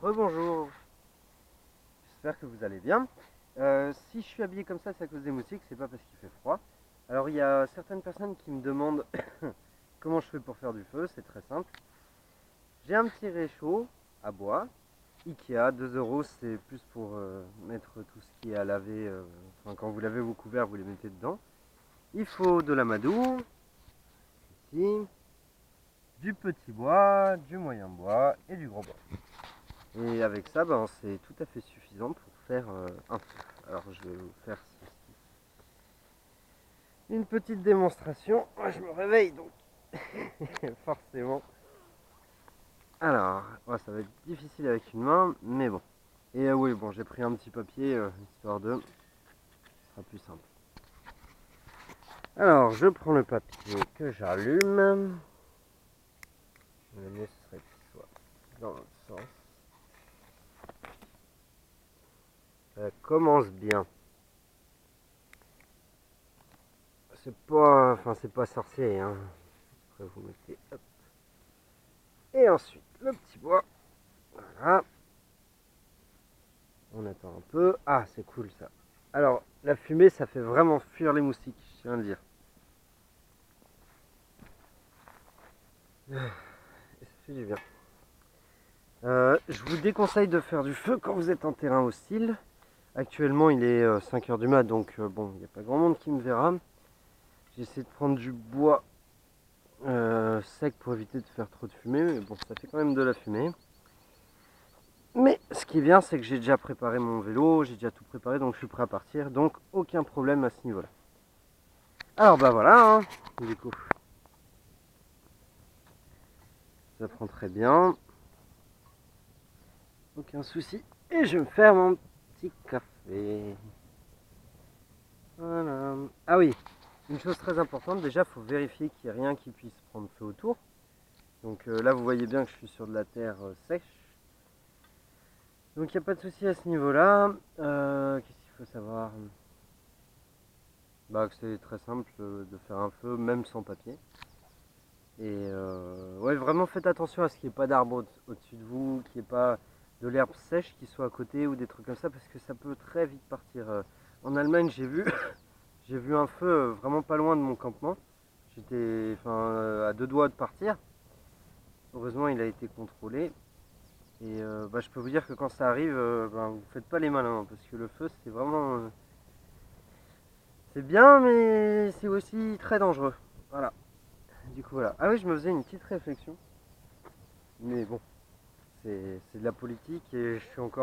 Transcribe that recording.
Rebonjour, j'espère que vous allez bien. Si je suis habillé comme ça, c'est à cause des moustiques, c'est pas parce qu'il fait froid. Alors il y a certaines personnes qui me demandent comment je fais pour faire du feu, c'est très simple. J'ai un petit réchaud à bois, Ikea, 2 euros, c'est plus pour mettre tout ce qui est à laver, enfin quand vous lavez vos couverts, vous les mettez dedans. Il faut de l'amadou, ici, du petit bois, du moyen bois et du gros bois. Et avec ça, ben, c'est tout à fait suffisant pour faire un feu. Alors je vais vous faire une petite démonstration. Moi je me réveille donc forcément. Alors, ouais, ça va être difficile avec une main, mais bon. Et oui, bon, j'ai pris un petit papier histoire de. Ce sera plus simple. Alors, je prends le papier que j'allume. Le mieux ce serait qu'il soit dans l'autre sens. Ça commence bien. C'est pas sorcier, hein. Après vous mettez, hop. Et ensuite le petit bois. Voilà. On attend un peu. Ah, c'est cool ça. Alors, la fumée, ça fait vraiment fuir les moustiques, je tiens à le dire. Et ça fait du bien. Je vous déconseille de faire du feu quand vous êtes en terrain hostile. Actuellement, il est 5h du mat, donc bon, il n'y a pas grand monde qui me verra. J'essaie de prendre du bois sec pour éviter de faire trop de fumée, mais bon, ça fait quand même de la fumée. Mais ce qui est bien, c'est que j'ai déjà préparé mon vélo, j'ai déjà tout préparé, donc je suis prêt à partir, donc aucun problème à ce niveau-là. Alors bah voilà, hein, du coup, ça prend très bien, aucun souci, et je vais me faire mon petit café. Voilà. Ah oui, une chose très importante, déjà, il faut vérifier qu'il n'y ait rien qui puisse prendre feu autour. Donc là, vous voyez bien que je suis sur de la terre sèche. Donc il n'y a pas de souci à ce niveau-là. Qu'est-ce qu'il faut savoir? Bah, que c'est très simple de faire un feu, même sans papier. Et ouais, vraiment faites attention à ce qu'il n'y ait pas d'arbre au-dessus de vous, qu'il n'y ait pas de l'herbe sèche qui soit à côté ou des trucs comme ça, parce que ça peut très vite partir. En Allemagne, j'ai vu, j'ai vu un feu vraiment pas loin de mon campement. J'étais à 2 doigts de partir. Heureusement, il a été contrôlé. Et bah, je peux vous dire que quand ça arrive, bah, vous faites pas les malins, parce que le feu, c'est vraiment... c'est bien, mais c'est aussi très dangereux. Voilà. Du coup, voilà. Ah oui, je me faisais une petite réflexion. Mais bon, c'est de la politique et je suis encore